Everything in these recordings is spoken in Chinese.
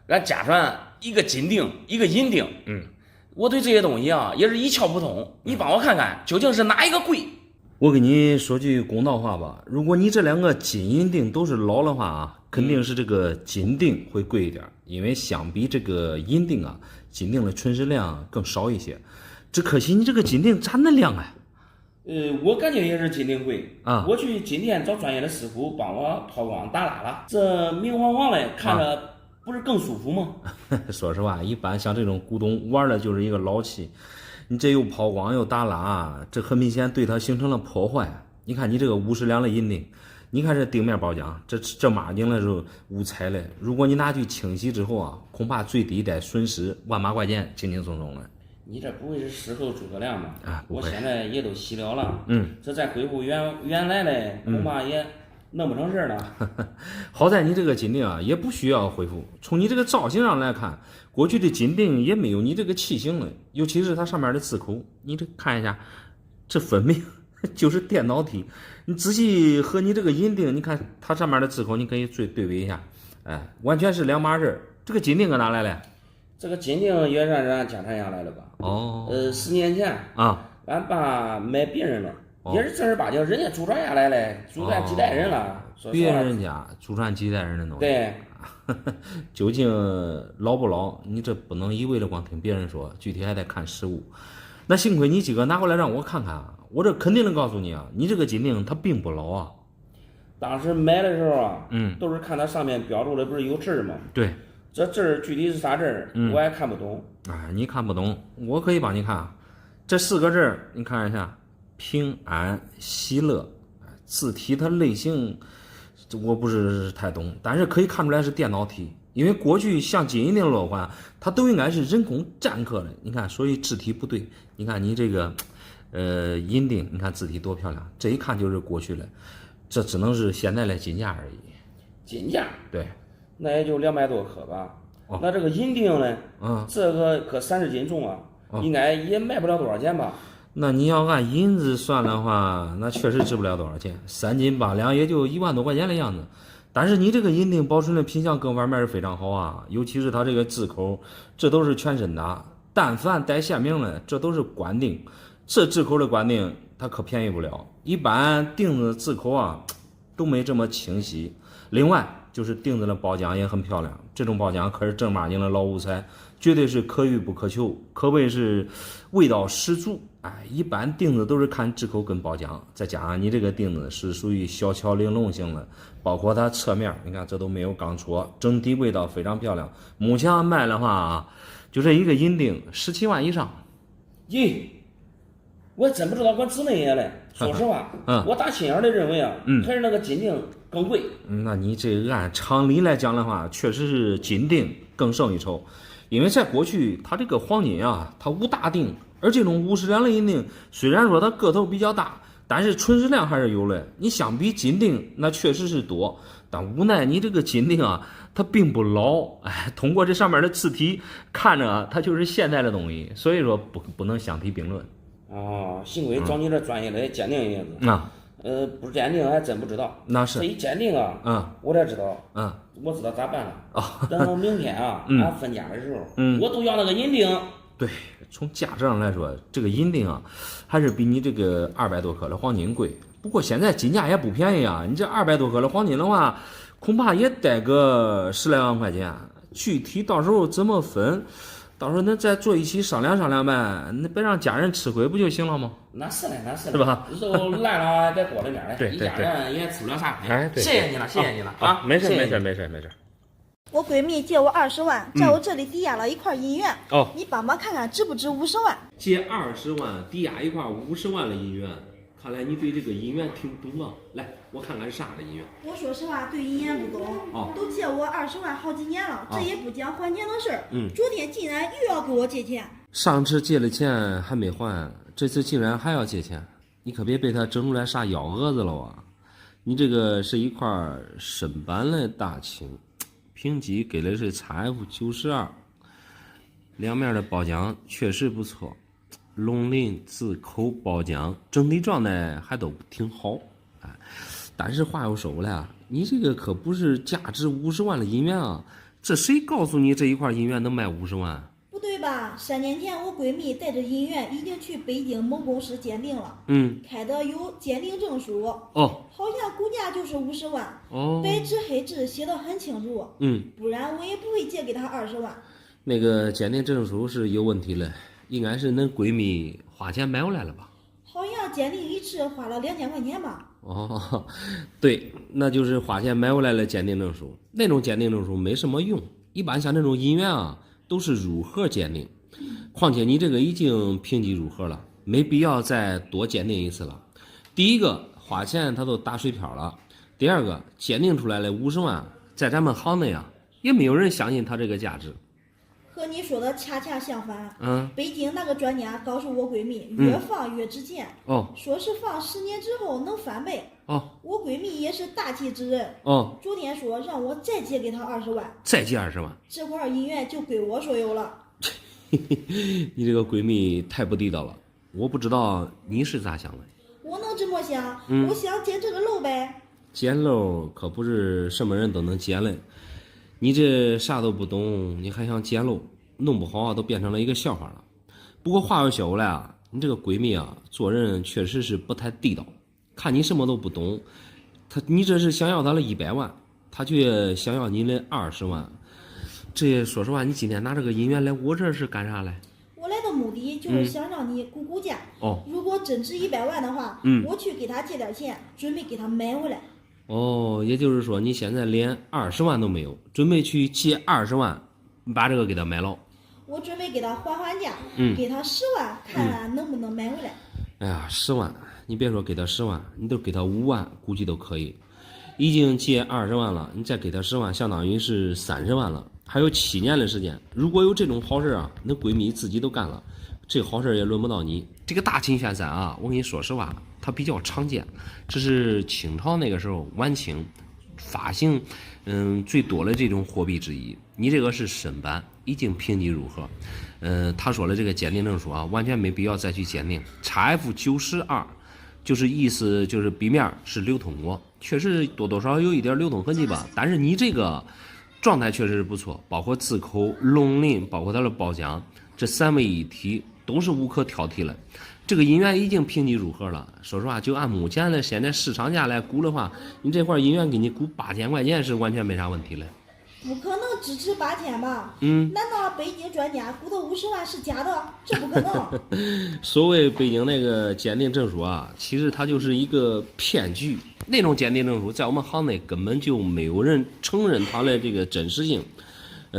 俺加上一个金锭，一个银锭。我对这些东西啊也是一窍不通，你帮我看看究竟是哪一个贵？我给你说句公道话吧，如果你这两个金银锭都是老的话啊，肯定是这个金锭会贵一点，因为相比这个银锭啊，金锭的纯实量更少一些。只可惜你这个金锭咋那亮啊？我感觉也是金锭贵啊。我去金店找专业的师傅帮我抛光打蜡了，这明晃晃的看着不是更舒服吗？说实话，一般像这种古董玩的就是一个老气。你这又抛光又打蜡，这很明显对它形成了破坏。你看你这个50两的银锭，你看这顶面包浆，这马顶了是五彩的。如果你拿去清洗之后啊，恐怕最低得损失万把块钱，轻轻松松的。你这不会是事后诸葛亮吧？不会。我现在也都洗了了，这再恢复原来的，恐怕也弄不成事了。好在你这个金锭啊，也不需要恢复。从你这个造型上来看，过去的金锭也没有你这个器型了，尤其是它上面的字口，你这看一下，这分明就是电脑体。你仔细和你这个银锭，你看它上面的字口，你可以对比一下，完全是两码事。这个金锭搁哪来的？这个金锭也算是俺家产下来的吧？10年前俺爸卖别人了，也是正儿八经人家祖传下来的，祖传几代人了。别人家祖传几代人的东西。对。究竟老不老？你这不能一味的光听别人说，具体还得看实物。那幸亏你几个拿回来让我看看啊，我这肯定能告诉你啊，你这个金锭它并不老啊。当时买的时候啊，都是看它上面标注的不是有字吗？对。这字儿具体是啥字儿，我也看不懂。你看不懂，我可以帮你看。这4个字你看一下，平安喜乐。字体它类型我不是太懂，但是可以看出来是电脑体，因为过去像金银锭的话，它都应该是人工占刻的。你看，所以字体不对。你看你这个银锭，你看字体多漂亮，这一看就是过去的，这只能是现在的金价而已。金价？对。那也就200多克吧。那这个银锭呢？这个可30斤重啊，应该也卖不了多少钱吧？那你要按银子算的话，那确实值不了多少钱，3斤8两也就1万多块钱的样子。但是你这个银锭保存的品相各方面是非常好啊，尤其是它这个字口，这都是全身的，但凡带县名的，这都是官锭。这字口的官锭，它可便宜不了。一般锭子字口啊，都没这么清晰。另外就是锭子的包浆也很漂亮，这种包浆可是正八经的老五彩，绝对是可遇不可求，可谓是味道十足。一般锭子都是看字口跟包浆，再加上你这个锭子是属于小巧玲珑型的，包括它侧面，你看这都没有钢戳，整体味道非常漂亮。目前卖的话，就这一个银锭17万以上。咦，我真不知道我值那些嘞。说实话，我打心眼的认为啊，还是那个金锭更贵。那你这按常理来讲的话，确实是金锭更胜一筹，因为在过去它这个黄金啊，它无大锭，而这种50两的银锭，虽然说它个头比较大，但是纯实量还是有的。你相比金锭，那确实是多，但无奈你这个金锭啊，它并不老。通过这上面的字体看着，它就是现代的东西，所以说不能相提并论。幸亏找你这专业的鉴定一下子。不鉴定还真不知道。那是这一鉴定啊，我才知道。我知道咋办了。等明天俺分家的时候，我都要那个银锭。对，从价值上来说，这个银锭啊，还是比你这个200多克的黄金贵。不过现在金价也不便宜啊，你这200多克的黄金的话，恐怕也得个10来万块钱。具体到时候怎么分？到时候咱再坐一起商量商量呗，那别让家人吃亏不就行了吗？那是嘞，那是是吧？肉烂了得裹着点嘞，对，一家人也吃不了啥亏。对，谢谢你了，谢谢你了啊！没事。我闺蜜借我20万，在我这里抵押了一块银元。你帮忙看看值不值50万？借20万抵押一块50万的银元，看来你对这个银元挺懂啊。来，我看看是啥的银元。我说实话，对银元不懂。都借我20万好几年了，这也不讲还钱的事儿。昨天竟然又要给我借钱。上次借了钱还没还，这次竟然还要借钱，你可别被他整出来啥幺蛾子了啊！你这个是一块深版的大青，评级给的是 XF92，两面的包浆确实不错，龙鳞字口包浆整体状态还都挺好。但是话又说回来啊，你这个可不是价值50万的银元啊，这谁告诉你这一块银元能卖50万？不对吧？3年前我闺蜜带着银元已经去北京某公司鉴定了，开的有鉴定证书，好像估价就是50万，白纸黑字写的很清楚，不然我也不会借给她20万。那个鉴定证书是有问题了，应该是恁闺蜜花钱买回来了吧？好像鉴定一次花了2000块钱吧？对，那就是花钱买回来了鉴定证书。那种鉴定证书没什么用，一般像这种银元啊，都是入盒鉴定。况且你这个已经评级入盒了，没必要再多鉴定一次了。第一个，花钱它都打水漂了；第二个，鉴定出来的50万，在咱们行内啊，也没有人相信它这个价值。和你说的恰恰相反。北京那个专家告诉我闺蜜，越放越值钱。说是放10年之后能翻倍。我闺蜜也是大气之人。昨天说让我再借给她20万。再借20万？这块银元就归我所有了。你这个闺蜜太不地道了，我不知道你是咋想的。我能这么想？我想捡这个漏呗。捡漏可不是什么人都能捡嘞。你这啥都不懂，你还想捡漏，弄不好啊都变成了一个笑话了。不过话又说回来啊，你这个闺蜜啊做人确实是不太地道，看你什么都不懂，你这是想要她的100万，她却想要你的20万。这说实话，你今天拿这个银元来我这是干啥来？我来的目的就是想让你估估价。如果真值100万的话，我去给她借点钱，准备给她买回来。也就是说你现在连20万都没有，准备去借20万把这个给他买了。我准备给他还价，给他10万，看能不能买回来。哎呀，10万，你别说给他10万，你都给他5万，估计都可以。已经借20万了，你再给他10万，相当于是30万了，还有7年的时间。如果有这种好事啊，那闺蜜自己都干了，这个好事也轮不到你。这个大秦宣三啊，我跟你说实话，它比较常见，这是清朝那个时候晚清发行最多的这种货币之一。你这个是申版，已经评级入盒。他说了这个鉴定证书啊，完全没必要再去鉴定。XF92就是意思就是笔面是流通过，确实多多少少有一点流通痕迹吧。但是你这个状态确实是不错，包括字口、龙鳞，包括它的包浆，这3位一体都是无可挑剔了。这个银元已经评级入盒了，说实话，就按目前的现在市场价来估的话，你这块银元给你估8000块钱是完全没啥问题了。不可能只值8000吧？难道北京专家估的50万是假的？这不可能。所谓北京那个鉴定证书啊，其实它就是一个骗局。那种鉴定证书在我们行内根本就没有人承认它的这个真实性。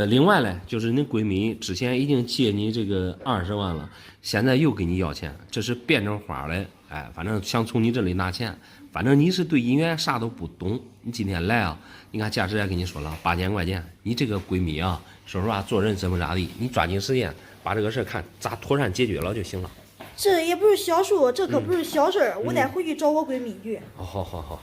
另外呢，就是你闺蜜之前已经借你这个20万了，现在又给你要钱，这是变成花了。反正想从你这里拿钱，反正你是对银元啥都不懂。你今天来啊，你看价值也跟你说了8000块钱，你这个闺蜜啊，说实话做人真不咋地，你抓紧时间把这个事看咋妥善解决了就行了。这也不是小数，这可不是小事我得回去找我闺蜜去。好。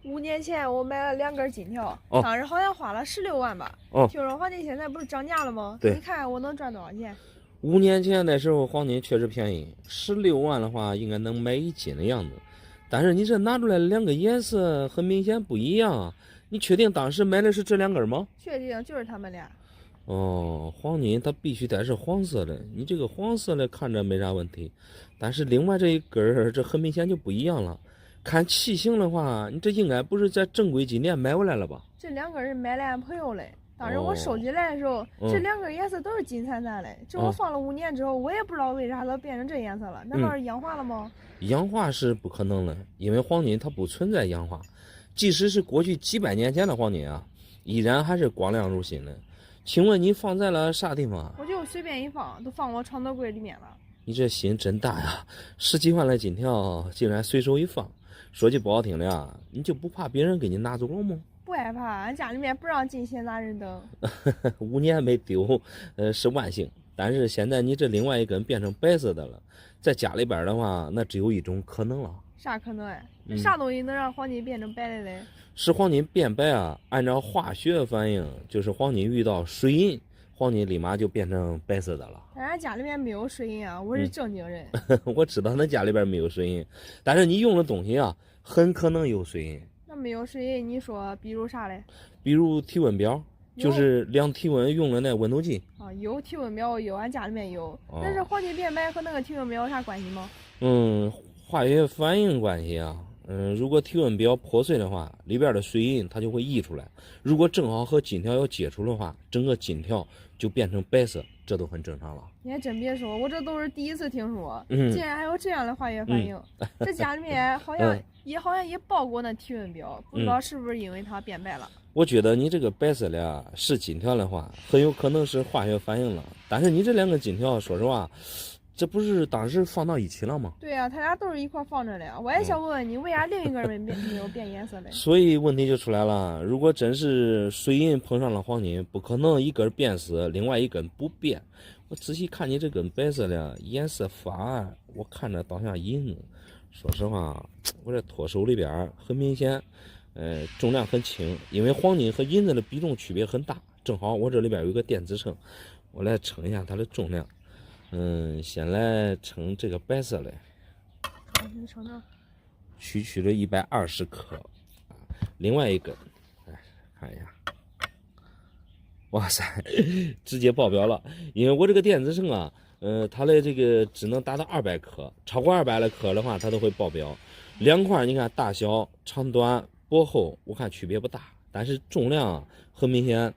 5年前我买了2根金条，当时好像花了16万吧。听说黄金现在不是涨价了吗？对，你看我能赚多少钱？5年前那时候黄金确实便宜，16万的话应该能买1斤的样子。但是你这拿出来2个颜色很明显不一样啊！你确定当时买的是这2根吗？确定就是他们俩。黄金它必须得是黄色的，你这个黄色的看着没啥问题，但是另外这一根这很明显就不一样了。看器型的话，你这应该不是在正规金店买回来了吧？这2根是买来俺朋友嘞。当时我收集来的时候，这2根颜色都是金灿灿的。这我放了5年之后，我也不知道为啥它变成这颜色了。难道是氧化了吗？氧化是不可能的，因为黄金它不存在氧化，即使是过去几百年前的黄金啊，依然还是光亮如新的。请问你放在了啥地方啊？我就随便一放，都放我床头柜里面了。你这心真大呀！10几万的金条竟然随手一放。说句不好听的呀，你就不怕别人给你拿走了吗？不害怕，俺家里面不让进闲杂人等。5年没丢，是万幸。但是现在你这另外一根变成白色的了，在家里边的话，那只有一种可能了。啥可能哎？啥东西能让黄金变成白的嘞？使黄金变白啊，按照化学反应，就是黄金遇到水银，黄金立马就变成白色的了。但俺家里面没有水银啊，我是正经人。我知道那家里边没有水银，但是你用的东西啊，很可能有水银。那没有水银，你说比如啥嘞？比如体温表。就是量体温用了那温度计啊，有体温表，有俺家里面有。但是黄金变白和那个体温表有啥关系吗？化学反应关系啊。如果体温表破碎的话，里边的水银它就会溢出来。如果正好和金条要接触的话，整个金条就变成白色，这都很正常了。你还真别说，我这都是第一次听说，竟然还有这样的化学反应。这家里面好像也报过那体温表，不知道是不是因为它变白了。我觉得你这个白色的是金条的话，很有可能是化学反应了。但是你这两个金条，说实话，这不是当时放到一起了吗？对呀，他俩都是一块放着的。我也想问问你，为啥另一个人没有变颜色嘞？所以问题就出来了。如果真是水银碰上了黄金，不可能一根变色，另外一根不变。我仔细看你这根白色的颜色发暗，我看着倒像银子。说实话，我这脱手里边很明显，重量很轻，因为黄金和银子的比重区别很大。正好我这里边有一个电子秤，我来称一下它的重量。先来称这个白色的，你称称，区的120克，另外一根，看一下，哇塞，直接爆表了！因为我这个电子秤啊，它的这个只能达到200克，超过200克的话，它都会爆表。两块你看大小、长短、薄厚，我看区别不大，但是重量很明显，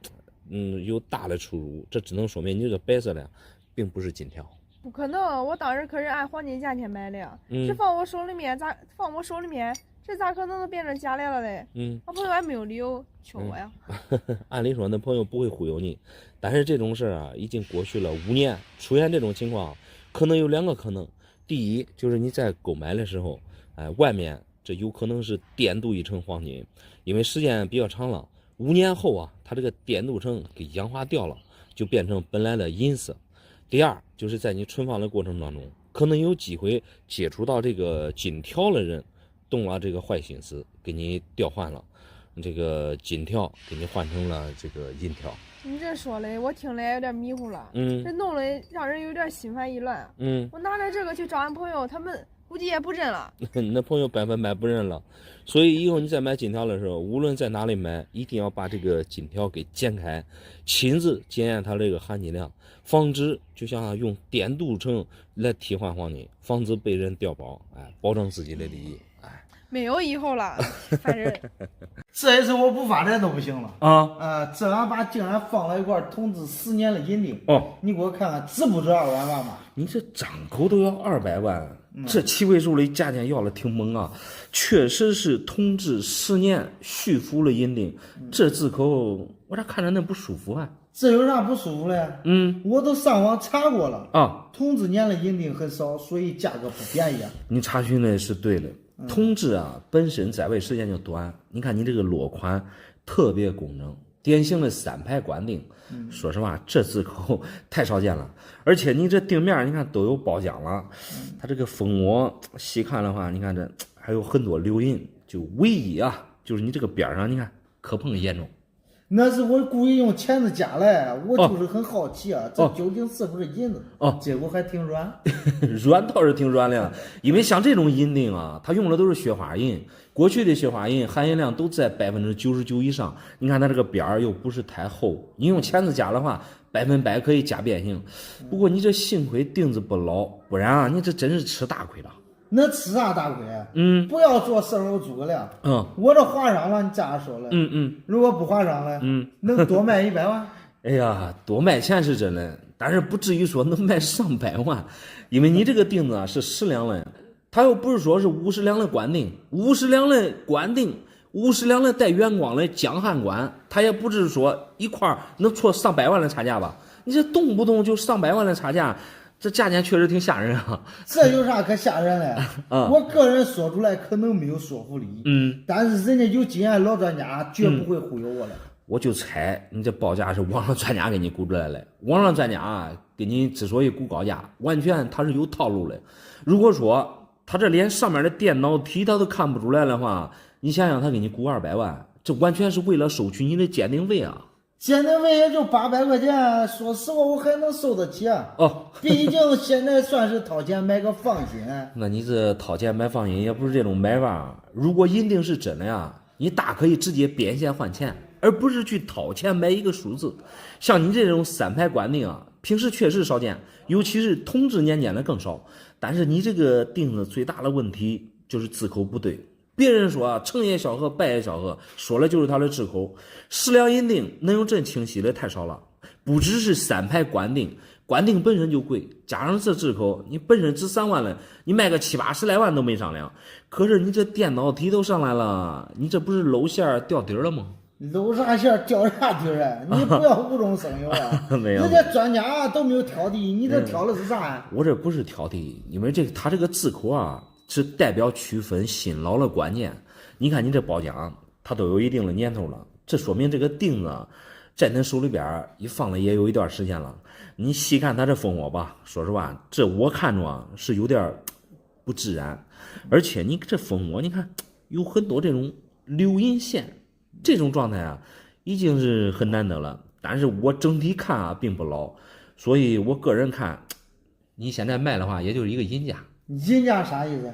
有大的出入，这只能说明你这个白色的并不是金条。不可能，我当时可是按黄金价钱买的呀。这放我手里面，这咋可能都变成假来了嘞？我朋友还没有理由求我呀。按理说那朋友不会忽悠你，但是这种事啊，已经过去了5年，出现这种情况，可能有2个可能。第一，就是你在购买的时候，外面这有可能是电镀一层黄金，因为时间比较长了，5年后啊，它这个电镀层给氧化掉了，就变成本来的银色。第二，就是在你存放的过程当中，可能有机会接触到这个金条的人，动了这个坏心思，给你调换了这个金条，给你换成了这个银条。你这说嘞，我听了有点迷糊了。这弄得让人有点心烦意乱。我拿着这个去找俺朋友，他们估计也不认了。你的朋友100%不认了。所以以后你在买金条的时候，无论在哪里买，一定要把这个金条给剪开，亲自检验它这个含金量，防止就像用电镀层来替换黄金，防止被人调包，保证自己的利益。没有以后了，反正这一次我不发财都不行了这俺爸竟然放了一块统治10年的银锭你给我看看值不值200万吧？你这张口都要200万，这7位数的价钱要了挺猛啊！确实是统治10年续服了银锭，这字口我咋看着那不舒服啊？这有啥不舒服嘞？我都上网查过了统治年的银锭很少，所以价格不便宜你查询的是对的。统治本身在位时间就短，你看你这个落款特别工整，典型的3排官锭。说实话，这字口太少见了，而且你这锭面你看都有包浆了，它这个蜂窝细看的话，你看这还有很多留印，就唯一就是你这个边上你看磕碰严重。那是我故意用钳子夹来，我就是很好奇这究竟是不是银子结果还挺软。软倒是挺软的，因为像这种银锭它用的都是雪花银，过去的雪花银含银量都在99%以上，你看它这个边儿又不是太厚，你用钳子夹的话100%可以夹变形。不过你这幸亏钉子不牢，不然你这真是吃大亏了。那吃啥大亏？不要做事后诸葛亮。我这划伤了，你咋说了？如果不划伤了，能多卖100万？哎呀，多卖钱是真的，但是不至于说能卖上百万，因为你这个钉子是10两的，他又不是说是50两的官锭，50两的官锭，50两的带圆光的江汉官，他也不是说一块能错上百万的差价吧？你这动不动就上百万的差价。这价钱确实挺吓人这有啥可吓人的我个人说出来可能没有说服力但是人家有经验老专家绝不会忽悠我的我就猜你这报价是网上专家给你估出来的，网上专家给你之所以估高价，完全他是有套路的。如果说他这连上面的电脑题他都看不出来的话，你想想他给你估200万，这完全是为了收取你的鉴定费鉴定费也就800块钱，说实话我还能受得起毕竟现在算是掏钱买个放心。那你这掏钱买放心也不是这种买法。如果银锭是真的你大可以直接变现换钱，而不是去掏钱买一个数字。像你这种3排管钉啊，平时确实少见，尤其是同治年间的更少。但是你这个钉子最大的问题就是字口不对。别人说啊，成也萧何，败也萧何，说的就是他的字口。10两银锭能用这清晰的太少了，不只是3排管钉，管钉本身就贵，加上这字口，你本身值3万了，你卖个70、80来万都没商量。可是你这电脑题都上来了，你这不是露馅掉底了吗？露啥馅掉啥底啊？你不要无中生有啊！没有，人家专家都没有挑剔，你这挑的是啥呀？我这不是挑剔，因为他这个字口啊，是代表区分新老的关键。你看你这包浆，它都有一定的年头了，这说明这个钉子在恁手里边一放了也有一段时间了。你细看它这蜂窝吧，说实话，这我看着啊是有点不自然，而且你这蜂窝，你看有很多这种流银线，这种状态啊已经是很难得了。但是我整体看啊并不老，所以我个人看，你现在卖的话也就是一个银价。银价啥意思？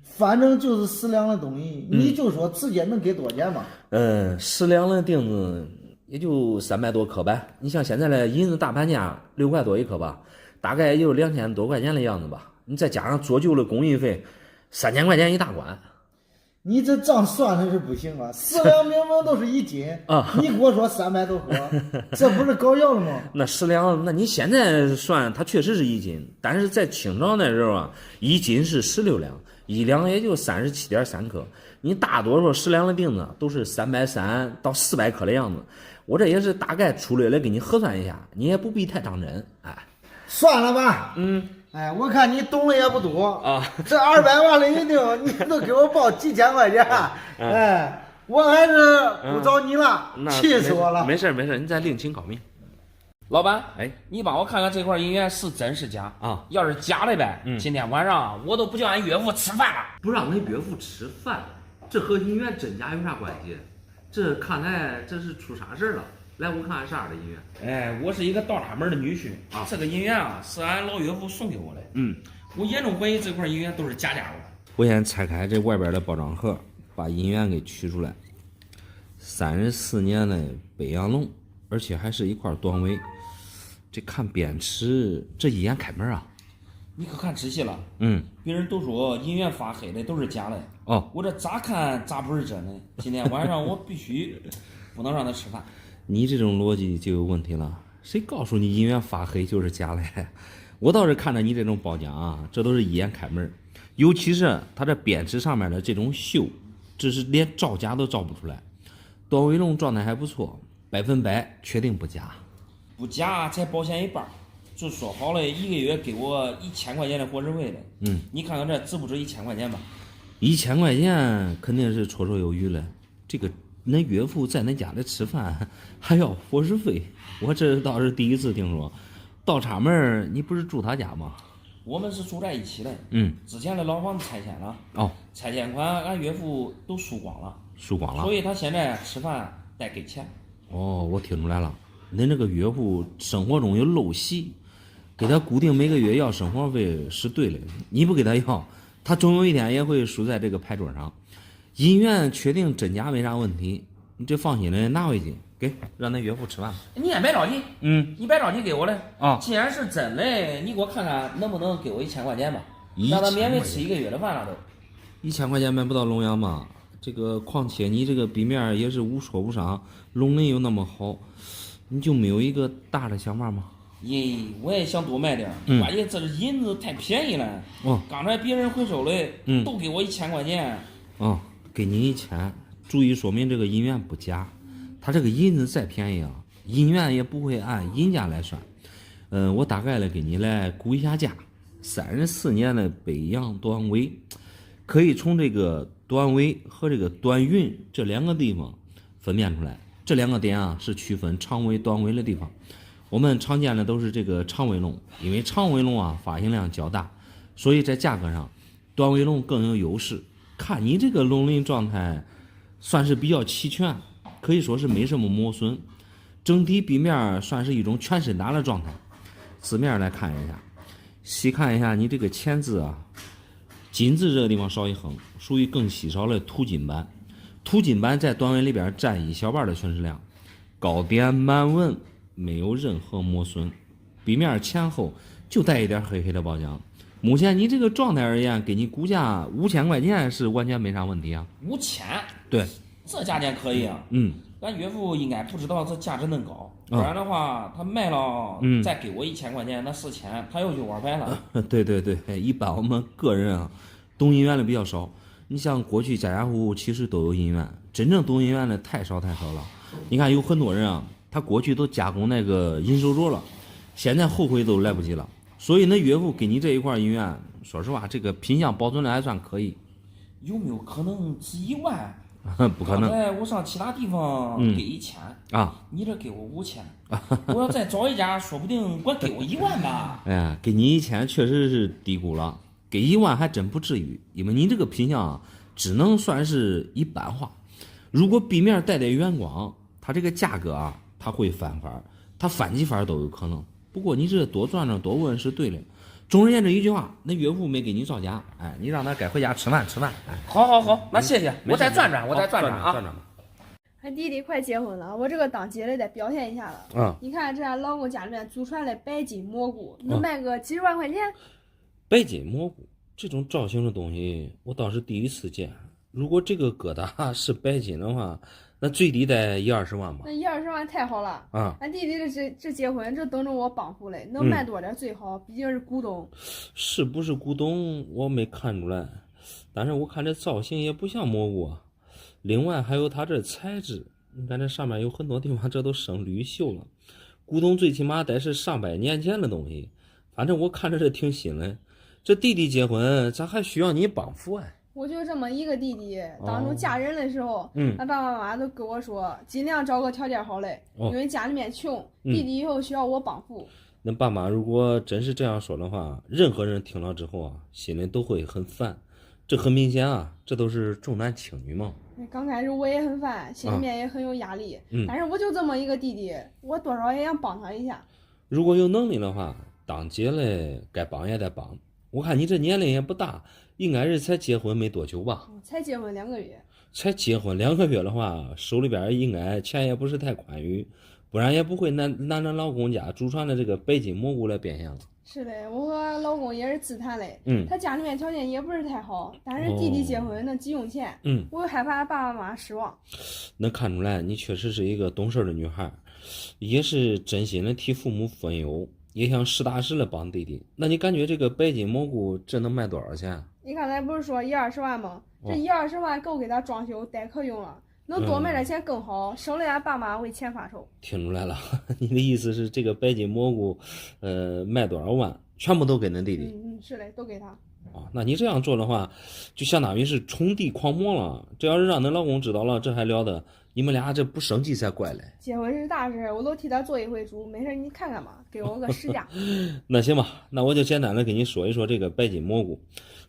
反正就是10两的东西，你就说直接能给多少钱嘛？10两的钉子也就300多颗呗。你像现在的银子大盘价6块多一颗吧，大概也就2000多块钱的样子吧。你再加上做旧的工艺费，3000块钱一大管。你这账算的是不行啊！10两明明都是1斤啊，你给我说300多颗，这不是搞笑了吗？那10两，那你现在算它确实是1斤，但是在清朝那时候啊，1斤是16两，1两也就37.3克。你大多数10两的钉子都是330到400克的样子。我这也是大概粗略的给你核算一下，你也不必太当真。哎，算了吧。哎，我看你懂的也不多啊！这200万的银锭，你都给我报几千块钱，哎，我还是不找你了，气死我了！没事，你再另请高明。老板，你帮我看看这块银元是真是假啊？要是假的呗，今天晚上我都不叫俺岳父吃饭了。不让恁岳父吃饭，这和银元真假有啥关系？这看来这是出啥事了。来，我看看啥的银元。我是一个倒插门的女婿啊。这个银元啊，是俺老岳父送给我的。我严重怀疑这块银元都是假货。我先拆开这外边的包装盒，把银元给取出来。34年的北洋龙，而且还是一块短尾。这看边齿，这一眼开门啊！你可看仔细了。别人都说银元发黑的都是假的。我这咋看咋不是真的？今天晚上我必须不能让他吃饭。你这种逻辑就有问题了，谁告诉你银元发黑就是假的？我倒是看着你这种包浆啊，这都是一眼开门，尤其是它这边齿上面的这种锈，这是连造假都造不出来。短尾龙状态还不错，100%确定不假。不假才保险一半，就说好了1个月给我1000块钱的伙食费的。你看看这值不值1000块钱吧？1000块钱肯定是绰绰有余了。这个恁岳父在恁家里吃饭还要伙食费，我这倒是第一次听说。倒插门你不是住他家吗？我们是住在一起的。之前的老房子拆迁了。拆迁款俺岳父都输光了。所以他现在吃饭得给钱。我听出来了，恁这个岳父生活中有陋习，给他固定每个月要生活费是对的，你不给他要，他总有一天也会输在这个牌桌上。银元确定真假没啥问题，你这放心的拿回去，给让恁岳父吃饭。你也别着急，你别着急给我了啊！既然是真的，你给我看看能不能给我1000块钱吧，让他免费吃1个月的饭了都。1000块钱买不到龙阳嘛？这个况且你这个壁面也是无戳无伤，龙鳞又那么好，你就没有一个大的想法吗？我也想多买点，关键这银子太便宜了。刚才别人回收的，都给我1000块钱。给你1000，注意说明这个银元不假。它这个银子再便宜啊，银元也不会按银价来算。我大概的给你来估一下价。34年的北洋短尾，可以从这个短尾和这个短韵这2个地方分辨出来。这2个点啊是区分长尾短尾的地方。我们常见的都是这个长尾龙，因为长尾龙啊发行量较大，所以在价格上短尾龙更有优势。看你这个龙鳞状态算是比较齐全，可以说是没什么磨损，整体壁面算是一种全身打的状态。字面来看一下，细看一下你这个前字啊，金字这个地方少一横，属于更稀少的涂金版。途金版在短纹里边占1小半的存世量，高点满纹，没有任何磨损，笔面前后就带一点黑黑的包浆。目前你这个状态而言，给你估价5000块钱是完全没啥问题啊。5000？对，这价钱可以啊。俺岳父应该不知道这价值能高，不然的话他卖了，再给我1000块钱，那4000他又去玩牌了。对对对，一般我们个人啊，懂银元的比较少。你像过去家家户户其实都有银元，真正懂银元的太少太少了。你看有很多人啊，他过去都加工那个银手镯了，现在后悔都来不及了。所以那岳父给你这一块银元，说实话，这个品相保存的还算可以。有没有可能值1万？不可能。刚才我上其他地方给1000啊，你这给我5000，我要再找一家，说不定管给我1万吧。哎呀，给你1000确实是低估了，给1万还真不至于，因为你这个品相啊，只能算是一般化。如果笔面带远光，它这个价格啊，它会翻番，它翻几番都有可能。不过你这多转转多问是对的。总而言之一句话，那岳父没给你造假，哎，你让他该回家吃饭。哎，好，那谢谢，我再转转啊。转吧。俺弟弟快结婚了，我这个当姐的得表现一下了。你看这俺老公家里面祖传的白金蘑菇，能卖个几十万块钱。白金蘑菇这种造型的东西，我倒是第一次见。如果这个疙瘩是白金的话，那最低得10-20万吧。那10-20万太好了啊！俺弟弟这结婚这等着我帮扶嘞，能卖多点最好，毕竟是古董。是不是古董我没看出来，但是我看这造型也不像蘑菇啊。另外还有它这材质，你看这上面有很多地方这都生绿锈了。古董最起码得是上百年前的东西，反正我看着这挺新的。这弟弟结婚，咱还需要你帮扶哎。我就这么一个弟弟，当初嫁人的时候，俺爸爸妈妈都跟我说，尽量找个条件好嘞，因为家里面穷，弟弟以后需要我帮扶。那爸妈如果真是这样说的话，任何人听了之后啊，心里都会很烦。这很明显啊，这都是重男轻女嘛。刚开始我也很烦，心里面也很有压力，但是我就这么一个弟弟，我多少也想帮他一下。如果有能力的话，当姐嘞该帮也得帮。我看你这年龄也不大，应该是才结婚没多久吧？才结婚2个月。才结婚2个月的话，手里边应该钱也不是太宽裕，不然也不会拿咱老公家祖传的这个白金蘑菇来变现了。是的，我和老公也是自谈嘞，他家里面条件也不是太好，但是弟弟结婚那急用钱，我又害怕爸爸妈妈失望。能看出来你确实是一个懂事的女孩，也是真心的替父母分忧，也想实打实的帮弟弟。那你感觉这个白金蘑菇这能卖多少钱？你刚才不是说10-20万吗？这10-20万够给他装修代课用了，能多卖点钱更好，省得俺爸妈为钱发愁。听出来了，你的意思是这个白金蘑菇，卖多少万，全部都给恁弟弟？是嘞，都给他。那你这样做的话，就相当于是宠弟狂魔了。这要是让恁老公知道了，这还了得？你们俩这不生气才怪嘞。结婚是大事，我都替他做一回主，没事你看看吧，给我个实价。那行吧，那我就简单的给你说一说这个白金蘑菇。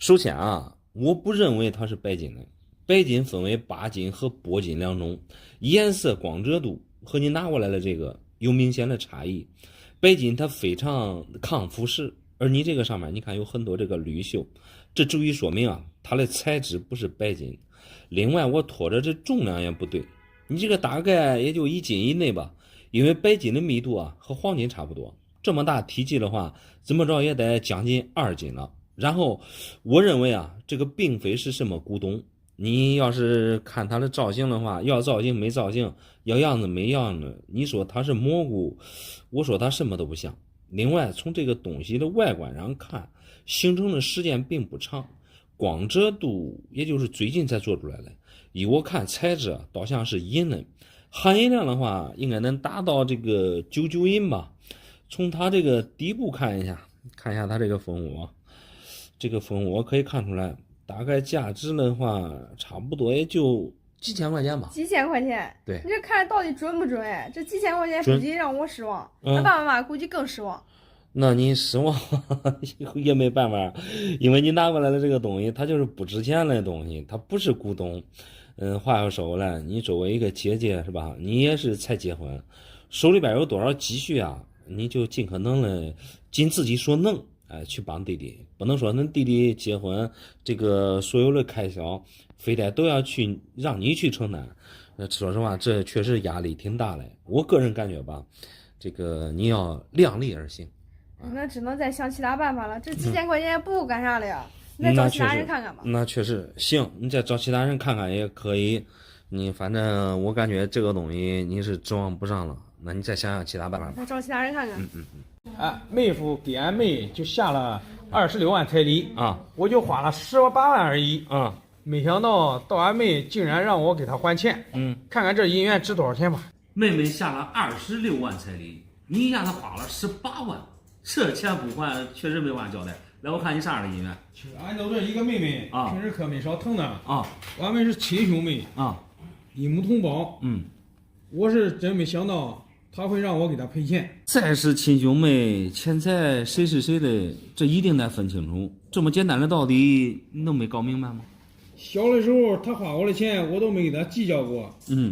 首先啊，我不认为它是白金的。白金分为8金和铂金2种，颜色、光泽度和你拿过来的这个有明显的差异。白金它非常抗腐蚀，而你这个上面你看有很多这个绿锈，这足以说明啊，它的材质不是白金。另外我拖着这重量也不对，你这个大概也就1斤以内吧，因为白金的密度啊和黄金差不多，这么大体积的话，怎么着也得将近2斤了。然后我认为啊，这个并非是什么古董。你要是看它的造型的话，要造型没造型，要样子没样子，你说它是蘑菇，我说它什么都不像。另外从这个东西的外观上看，形成的时间并不长，光泽度也就是最近才做出来的。以我看材质啊，倒像是银的，含银量的话应该能达到这个99银吧。从它这个底部看一下它这个蜂窝，这个蜂窝可以看出来大概价值的话差不多也就几千块钱吧。几千块钱？对，你这看到底准不准？哎，这几千块钱估计让我失望，俺爸爸妈妈估计更失望。那你失望也没办法，因为你拿过来的这个东西它就是不值钱的东西，它不是古董。话要说回来，你作为一个姐姐是吧，你也是才结婚，手里边有多少积蓄啊，你就尽可能的尽自己所能去帮弟弟，不能说恁弟弟结婚这个所有的开销，非得都要去让你去承担。说实话，这确实压力挺大的。我个人感觉吧，这个你要量力而行。那只能再想其他办法了。这几千块钱不干啥了呀？你再找其他人看看吧。那确实行，你再找其他人看看也可以。你反正我感觉这个东西你是指望不上了，那你再想想其他办法吧。再找其他人看看。妹夫给俺妹就下了26万彩礼啊，我就花了18万而已啊。没想到俺妹竟然让我给她还钱。看看这银元值多少钱吧。妹妹下了26万彩礼，你让她花了18万，这钱不还确实没法交代。来，我看你啥样的银元？俺都这一个妹妹啊，平时可没少疼的啊。俺们是亲兄妹啊，一母同胞。我是真没想到他会让我给他赔钱。再是亲兄妹，钱财谁是谁的，这一定得分清楚。这么简单的道理，你都没搞明白吗？小的时候他花我的钱，我都没给他计较过。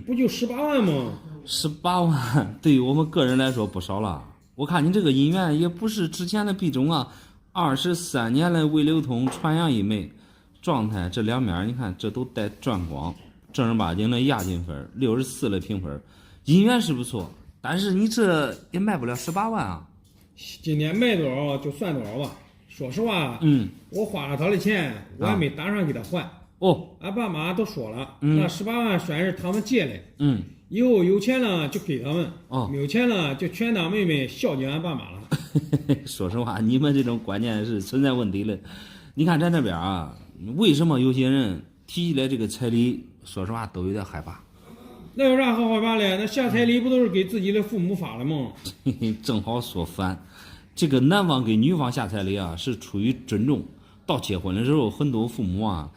不就18万吗？18万对于我们个人来说不少了。我看你这个银元也不是之前的币种啊，23年的未流通传阳一枚，状态这两面你看这都带转光，正儿八经的亚金分，64的评分，银元是不错，但是你这也卖不了18万啊。今年卖多少就算多少吧。说实话，我花了他的钱，我还没打上给他还。俺爸妈都说了，那18万算是他们借的。以后有钱了就给他们，没有钱了就全当妹妹孝敬俺爸妈了。说实话，你们这种观念是存在问题的。你看咱这边啊，为什么有些人提起来这个彩礼，说实话都有点害怕？那有啥好害怕的？那下彩礼不都是给自己的父母发了吗？正好说反，这个男方给女方下彩礼啊，是出于尊重。到结婚的时候，很多父母啊，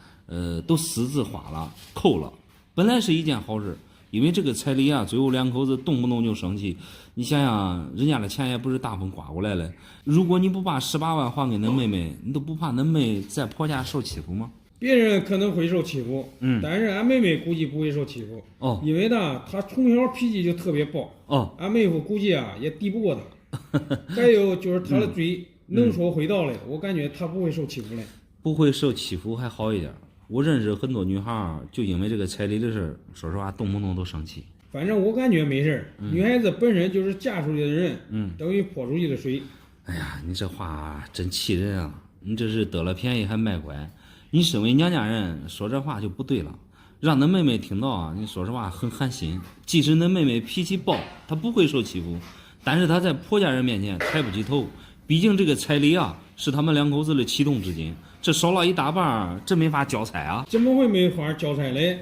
都私自花了、扣了，本来是一件好事。因为这个彩礼啊，最后两口子动不动就生气。你想想，人家的钱也不是大风刮过来的。如果你不把18万还给恁妹妹，你都不怕恁妹在婆家受欺负吗？别人可能会受欺负，但是俺妹妹估计不会受欺负。因为呢，她从小脾气就特别暴。俺妹夫估计啊也敌不过她。还有就是她的嘴能说会道的，我感觉她不会受欺负的。不会受欺负还好一点。我认识很多女孩就因为这个彩礼的事儿，说实话动不动都生气。反正我感觉没事女孩子本身就是嫁出去的人，等于泼出去的水。哎呀，你这话真气人啊！你这是得了便宜还卖乖。你身为娘家人说这话就不对了，让恁妹妹听到啊，你说实话很寒心。即使恁妹妹脾气暴，她不会受欺负，但是她在婆家人面前抬不起头。毕竟这个彩礼啊，是他们两口子的启动资金，这少了一大半，这没法交差啊。怎么会没法交差嘞？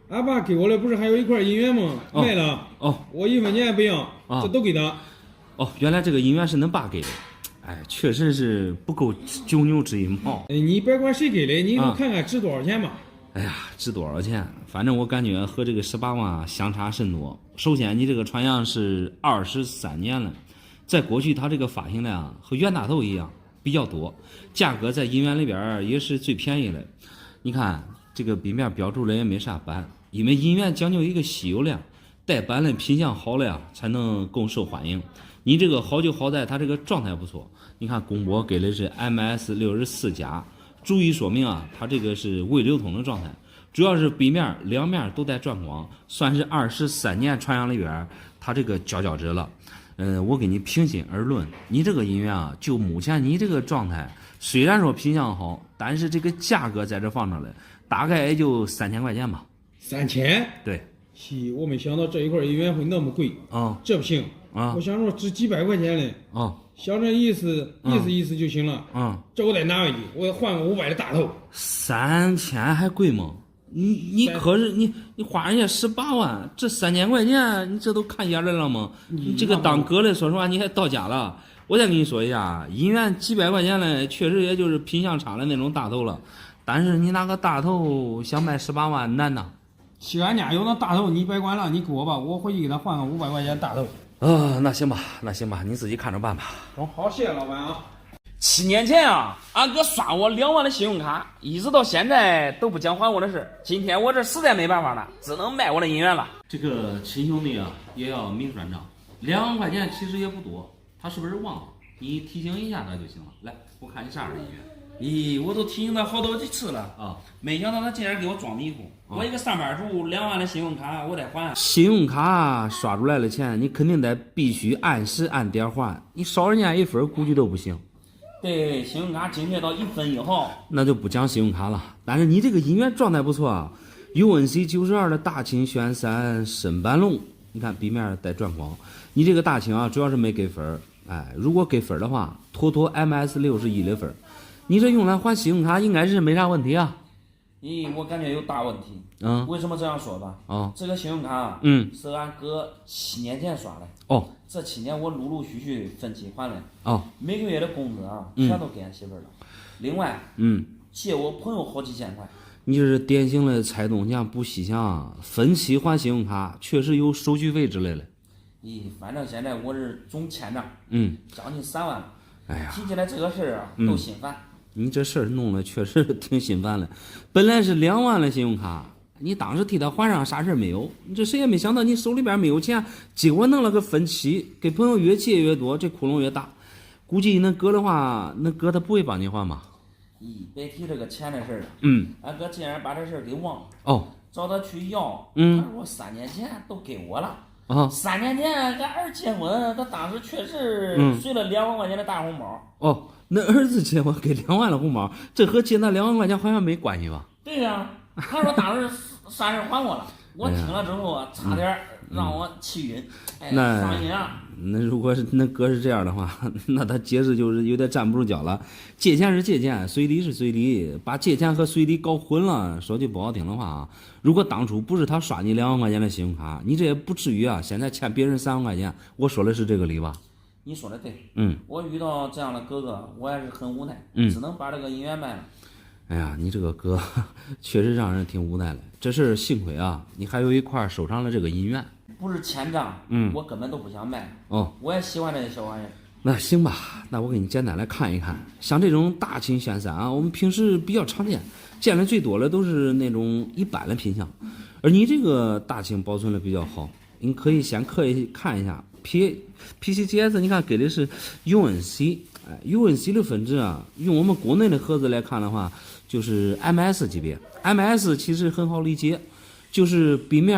俺爸给我的不是还有一块银元吗？卖了。我1分钱也不要，这都给他。原来这个银元是恁爸给的。哎，确实是不够九牛之一毛。你别管谁给的，你就看看值多少钱吧。哎呀，值多少钱？反正我感觉和这个18万相差甚多。首先，你这个传阳是23年了。在过去，它这个发行量和袁大头一样比较多，价格在银元里边也是最便宜的。你看这个笔面标注了也没啥版，因为银元讲究一个稀有量，带版的品相好了呀，才能更受欢迎。你这个好就好在它这个状态不错。你看公播给的是 MS64加，注意说明啊，它这个是未流通的状态，主要是笔面两面都带转光，算是23年传阳里边它这个佼佼者了。我给你平心而论，你这个银元啊，就目前你这个状态，虽然说品相好，但是这个价格在这放着了，大概也就3000块钱吧。3000？对。我没想到这一块银元会那么贵啊！这不行啊！我想说值几百块钱嘞啊！想这意思就行了这我得拿回去，我换个500的大头。3000还贵吗？你可是你花人家18万，这3000块钱，你这都看眼来了吗？你这个当哥的，说实话你还到家了。我再跟你说一下，银元几百块钱嘞，确实也就是品相差的那种大头了。但是你拿个大头想卖18万难呐。俺家有那大头，你别管了，你给我吧，我回去给他换个500块钱大头。那行吧，你自己看着办吧。好，谢谢老板啊。 7年前啊，俺哥刷我2万的信用卡，一直到现在都不讲还我的事。今天我这实在没办法了，只能卖我的银元了。这个亲兄弟啊，也要明算账，2万块钱其实也不多，他是不是忘了？你提醒一下他就行了。来，我看你啥时候音乐。咦，我都提醒他好多几次了啊，没想到他竟然给我装迷糊。我一个上班族，2万的信用卡我得还。信用卡刷出来的钱，你肯定得必须按时按点还，你少人家1分估计都不行。对，信用卡精确到1分以后，那就不讲信用卡了。但是你这个音乐状态不错啊 ，UNC 92的大清玄山深斑龙，你看笔面带转光。你这个大清啊，主要是没给分，哎，如果给分的话，妥妥 MS61的分。你这用来还信用卡应该是没啥问题啊。咦，我感觉有大问题。为什么这样说吧？这个信用卡，是俺哥7年前刷的。哦，这7年我陆陆续续分期还了。哦，每个月的工资啊，全都给俺媳妇了。另外，借我朋友好几千块。你这是典型的拆东墙补西墙，分期还信用卡确实有手续费之类的。咦，反正现在我是总欠账，将近3万。哎呀，提起来这个事儿啊，都心烦。你这事儿弄得确实挺心烦的。本来是2万的信用卡，你当时替他还上，啥事儿没有。你这谁也没想到你手里边没有钱，结果弄了个分期，给朋友越借越多，这窟窿越大。估计那哥的话，那哥他不会帮你还吧？咦，别提这个钱的事儿了。俺哥竟然把这事儿给忘了。哦，找他去要，他说3年前都给我了。3年前俺儿结婚，他当时确实随了2万块钱的大红包。哦，那儿子结婚给2万的红包，这和借那2万块钱好像没关系吧？对呀，他说当时啥事还我了，我听了之后啊，差点让我气晕。伤心啊！那如果是那哥是这样的话，那他解释就是有点站不住脚了。借钱是借钱，随礼是随礼，把借钱和随礼搞混了。说句不好听的话啊，如果当初不是他刷你2万块钱的信用卡，你这也不至于啊，现在欠别人3万块钱。我说的是这个理吧？你说的对。我遇到这样的哥哥，我还是很无奈，只能把这个音乐卖了。哎呀，你这个哥确实让人挺无奈的。这事幸亏啊，你还有一块收藏了这个银元。不是欠账，我根本都不想卖。我也喜欢这些小玩意儿。那行吧，那我给你简单来看一看，像这种大清玄山啊，我们平时比较常见，见的最多的都是那种一般的品相，而你这个大清保存的比较好，你可以先看一下 PCGS， 你看给的是 UNC，UNC 的分值啊，用我们国内的盒子来看的话，就是 MS 级别 ，MS 其实很好理解。就是笔面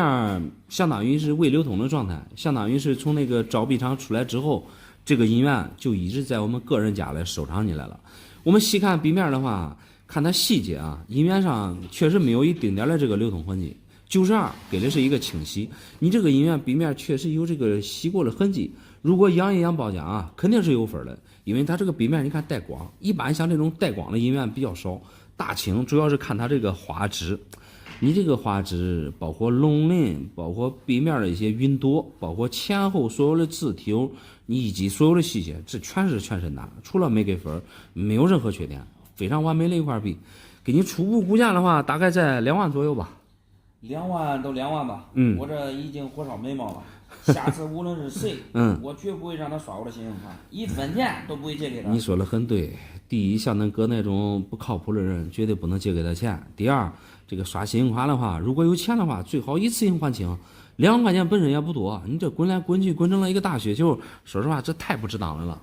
相当于是未流通的状态，相当于是从那个造币厂出来之后，这个银元就一直在我们个人家来收藏起来了。我们细看笔面的话，看它细节啊，银元上确实没有一丁点的这个流通痕迹。92给的是一个清洗，你这个银元笔面确实有这个洗过的痕迹。如果养一养保奖啊，肯定是有分的，因为它这个笔面你看带光，一般像这种带光的银元比较少。大清主要是看它这个花质。你这个花质包括龙鳞，包括笔面的一些云朵，包括前后所有的字体，你以及所有的细节，这全是全身的，除了没给分，没有任何缺点，非常完美的一块笔。给你初步估价的话，大概在2万左右吧。2万都2万吧。我这已经火烧眉毛了。下次无论是谁，我绝不会让他刷我的信用卡，1分钱都不会借给他。你说的很对。第一，像恁哥那种不靠谱的人，绝对不能借给他钱。第二，这个刷信用卡的话，如果有钱的话，最好一次性还清。2万块钱本身也不多，你这滚来滚去滚成了一个大雪球，说实话，这太不值当的了。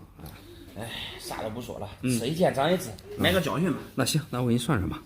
哎，啥都不说了，吃一堑长一智，买个教训吧。那行，那我给你算算吧。